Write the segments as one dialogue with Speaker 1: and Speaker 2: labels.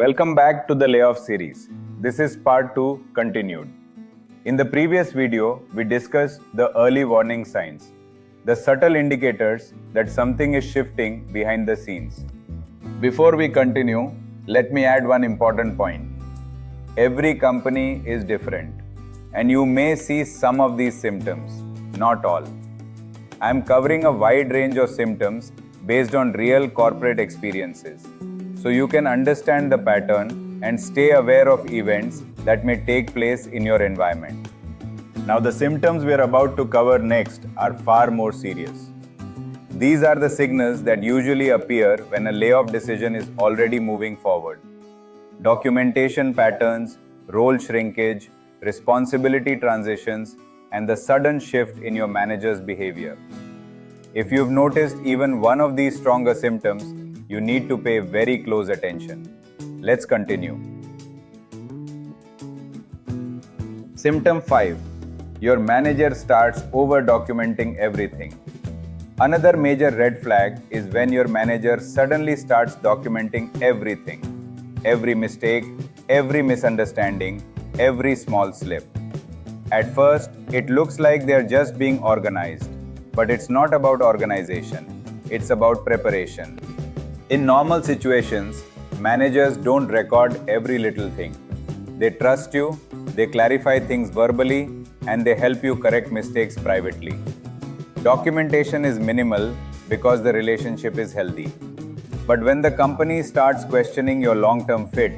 Speaker 1: Welcome back to the Layoff series. This is part 2 continued. In the previous video, we discussed the early warning signs, the subtle indicators that something is shifting behind the scenes. Before we continue, let me add one important point. Every company is different, and you may see some of these symptoms, not all. I am covering a wide range of symptoms based on real corporate experiences, so you can understand the pattern and stay aware of events that may take place in your environment. Now, the symptoms we are about to cover next are far more serious. These are the signals that usually appear when a layoff decision is already moving forward. Documentation patterns, role shrinkage, responsibility transitions, and the sudden shift in your manager's behavior. If you've noticed even one of these stronger symptoms, you need to pay very close attention. Let's continue. Symptom 5. Your manager starts over-documenting everything. Another major red flag is when your manager suddenly starts documenting everything. Every mistake, every misunderstanding, every small slip. At first, it looks like they're just being organized, but it's not about organization. It's about preparation. In normal situations, managers don't record every little thing. They trust you, they clarify things verbally, and they help you correct mistakes privately. Documentation is minimal because the relationship is healthy. But when the company starts questioning your long-term fit,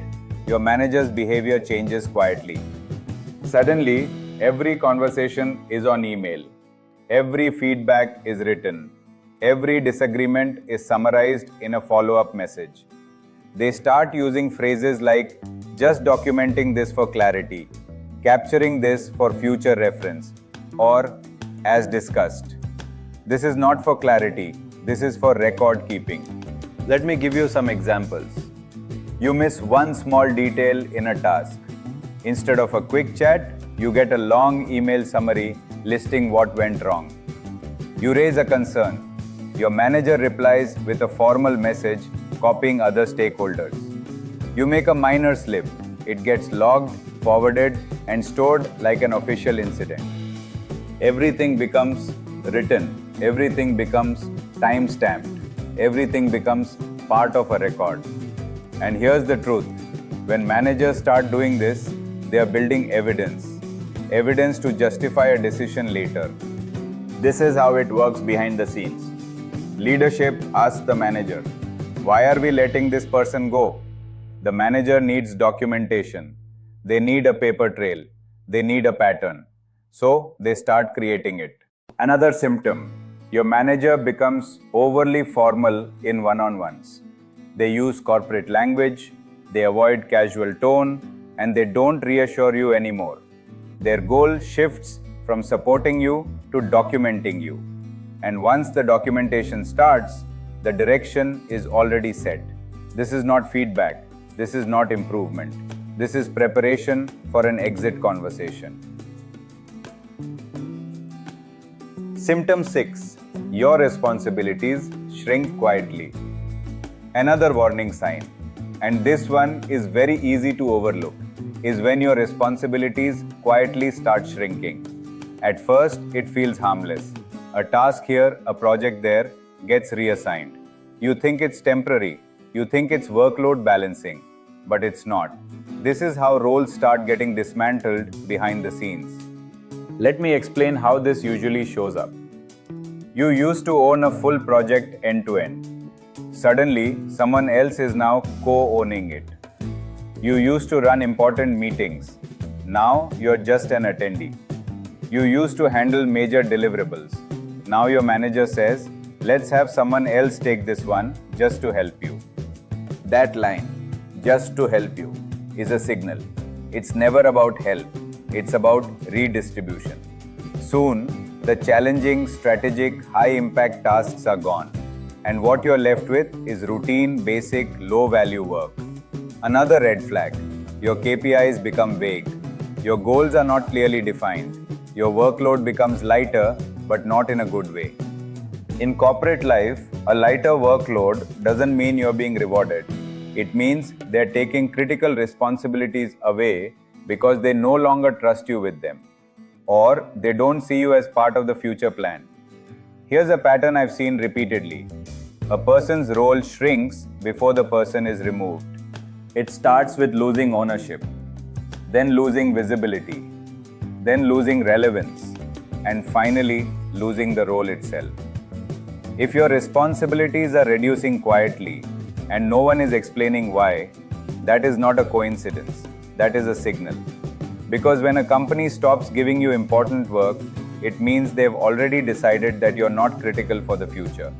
Speaker 1: your manager's behavior changes quietly. Suddenly, every conversation is on email. Every feedback is written. Every disagreement is summarized in a follow-up message. They start using phrases like, just documenting this for clarity, capturing this for future reference, or as discussed. This is not for clarity, this is for record keeping. Let me give you some examples. You miss one small detail in a task. Instead of a quick chat, you get a long email summary listing what went wrong. You raise a concern. Your manager replies with a formal message copying other stakeholders. You make a minor slip. It gets logged, forwarded, and stored like an official incident. Everything becomes written. Everything becomes time-stamped. Everything becomes part of a record. And here's the truth. When managers start doing this, they are building evidence. Evidence to justify a decision later. This is how it works behind the scenes. Leadership asks the manager, why are we letting this person go? The manager needs documentation. They need a paper trail. They need a pattern. So they start creating it. Another symptom, your manager becomes overly formal in one-on-ones. They use corporate language, they avoid casual tone, and they don't reassure you anymore. Their goal shifts from supporting you to documenting you. And once the documentation starts, the direction is already set. This is not feedback. This is not improvement. This is preparation for an exit conversation. Symptom 6. Your responsibilities shrink quietly. Another warning sign, and this one is very easy to overlook, is when your responsibilities quietly start shrinking. At first, it feels harmless. A task here, a project there, gets reassigned. You think it's temporary. You think it's workload balancing. But it's not. This is how roles start getting dismantled behind the scenes. Let me explain how this usually shows up. You used to own a full project end-to-end. Suddenly, someone else is now co-owning it. You used to run important meetings. Now, you're just an attendee. You used to handle major deliverables. Now your manager says, let's have someone else take this one just to help you. That line, just to help you, is a signal. It's never about help. It's about redistribution. Soon, the challenging, strategic, high-impact tasks are gone. And what you're left with is routine, basic, low-value work. Another red flag, your KPIs become vague. Your goals are not clearly defined. Your workload becomes lighter, but not in a good way. In corporate life, a lighter workload doesn't mean you're being rewarded. It means they're taking critical responsibilities away because they no longer trust you with them, or they don't see you as part of the future plan. Here's a pattern I've seen repeatedly. A person's role shrinks before the person is removed. It starts with losing ownership, then losing visibility, then losing relevance, and finally losing the role itself. If your responsibilities are reducing quietly and no one is explaining why, that is not a coincidence, that is a signal. Because when a company stops giving you important work, it means they've already decided that you're not critical for the future.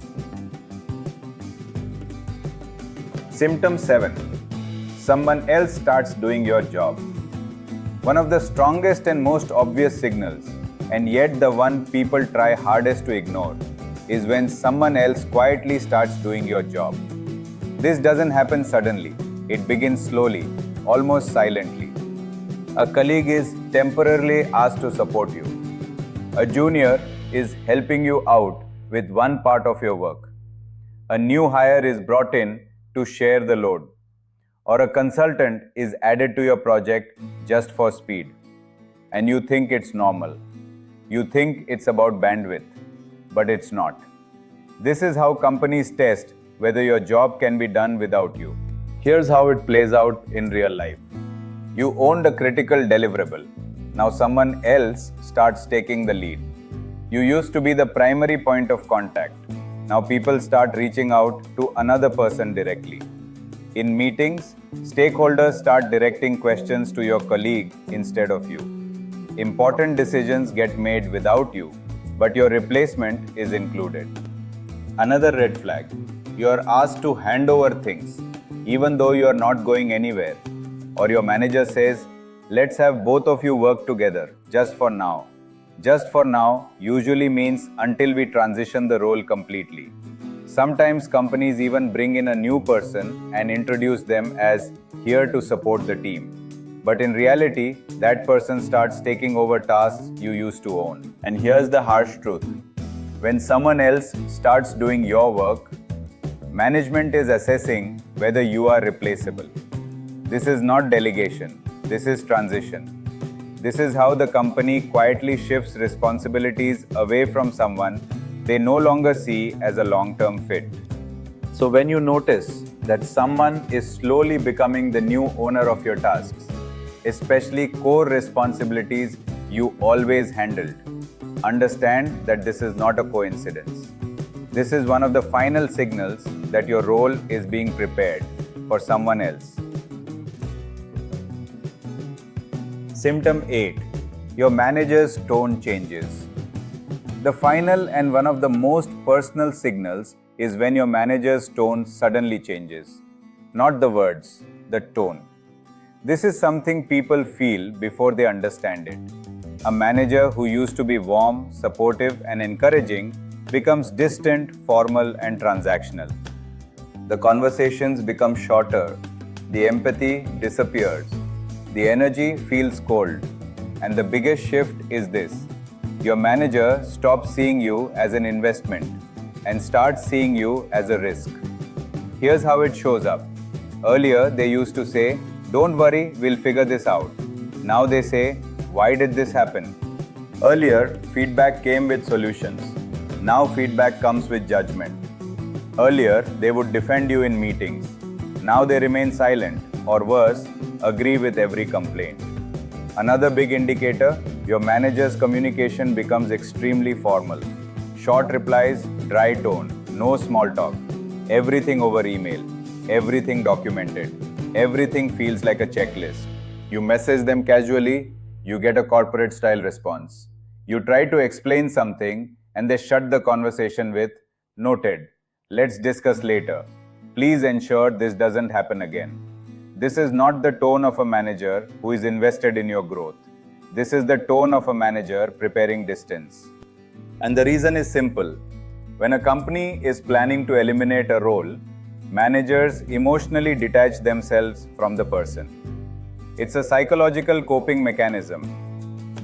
Speaker 1: Symptom 7. Someone else starts doing your job. One of the strongest and most obvious signals, and yet the one people try hardest to ignore, is when someone else quietly starts doing your job. This doesn't happen suddenly. It begins slowly, almost silently. A colleague is temporarily asked to support you. A junior is helping you out with one part of your work. A new hire is brought in to share the load. Or a consultant is added to your project just for speed. And you think it's normal. You think it's about bandwidth, but it's not. This is how companies test whether your job can be done without you. Here's how it plays out in real life. You owned a critical deliverable. Now someone else starts taking the lead. You used to be the primary point of contact. Now people start reaching out to another person directly. In meetings, stakeholders start directing questions to your colleague instead of you. Important decisions get made without you, but your replacement is included. Another red flag. You are asked to hand over things, even though you are not going anywhere. Or your manager says, let's have both of you work together, just for now. Just for now usually means until we transition the role completely. Sometimes companies even bring in a new person and introduce them as here to support the team. But in reality, that person starts taking over tasks you used to own. And here's the harsh truth. When someone else starts doing your work, management is assessing whether you are replaceable. This is not delegation. This is transition. This is how the company quietly shifts responsibilities away from someone they no longer see as a long-term fit. So when you notice that someone is slowly becoming the new owner of your tasks, especially core responsibilities you always handled, understand that this is not a coincidence. This is one of the final signals that your role is being prepared for someone else. Symptom 8. Your manager's tone changes. The final and one of the most personal signals is when your manager's tone suddenly changes. Not the words, the tone. This is something people feel before they understand it. A manager who used to be warm, supportive, and encouraging becomes distant, formal, and transactional. The conversations become shorter, the empathy disappears, the energy feels cold, and the biggest shift is this. Your manager stops seeing you as an investment and starts seeing you as a risk. Here's how it shows up. Earlier, they used to say, "Don't worry, we'll figure this out." Now they say, "Why did this happen?" Earlier, feedback came with solutions. Now feedback comes with judgment. Earlier, they would defend you in meetings. Now they remain silent, or worse, agree with every complaint. Another big indicator, your manager's communication becomes extremely formal. Short replies, dry tone, no small talk. Everything over email, everything documented. Everything feels like a checklist. You message them casually, you get a corporate style response. You try to explain something and they shut the conversation with, "Noted, let's discuss later. Please ensure this doesn't happen again." This is not the tone of a manager who is invested in your growth. This is the tone of a manager preparing distance. And the reason is simple. When a company is planning to eliminate a role, managers emotionally detach themselves from the person. It's a psychological coping mechanism.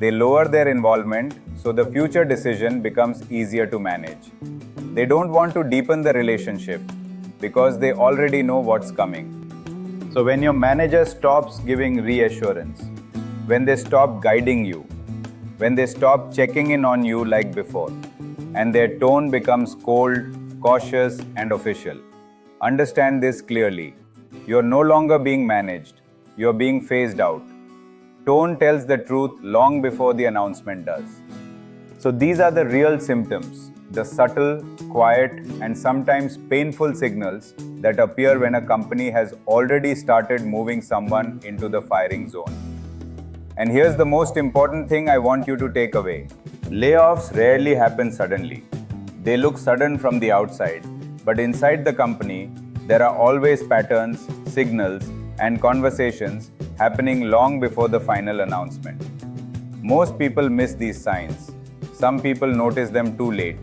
Speaker 1: They lower their involvement so the future decision becomes easier to manage. They don't want to deepen the relationship because they already know what's coming. So when your manager stops giving reassurance, when they stop guiding you, when they stop checking in on you like before, and their tone becomes cold, cautious, and official, understand this clearly. You're no longer being managed, you're being phased out. Tone tells the truth long before the announcement does. So these are the real symptoms, the subtle, quiet, and sometimes painful signals that appear when a company has already started moving someone into the firing zone. And here's the most important thing I want you to take away. Layoffs rarely happen suddenly. They look sudden from the outside, but inside the company, there are always patterns, signals, and conversations happening long before the final announcement. Most people miss these signs. Some people notice them too late.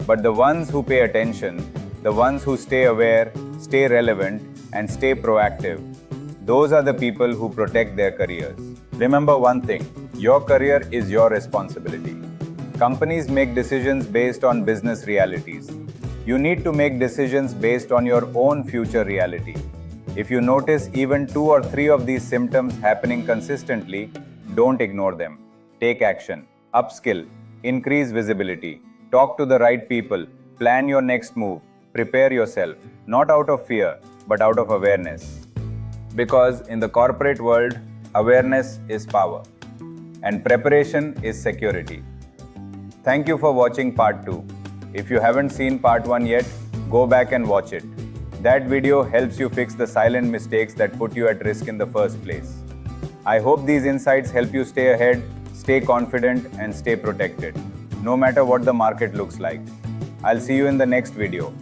Speaker 1: But the ones who pay attention, the ones who stay aware, stay relevant, and stay proactive, those are the people who protect their careers. Remember one thing, your career is your responsibility. Companies make decisions based on business realities. You need to make decisions based on your own future reality. If you notice even 2 or 3 of these symptoms happening consistently, don't ignore them. Take action, upskill, increase visibility, talk to the right people, plan your next move, prepare yourself, not out of fear, but out of awareness. Because in the corporate world, awareness is power, and preparation is security. Thank you for watching part 2. If you haven't seen part 1 yet, go back and watch it. That video helps you fix the silent mistakes that put you at risk in the first place. I hope these insights help you stay ahead, stay confident, and stay protected, no matter what the market looks like. I'll see you in the next video.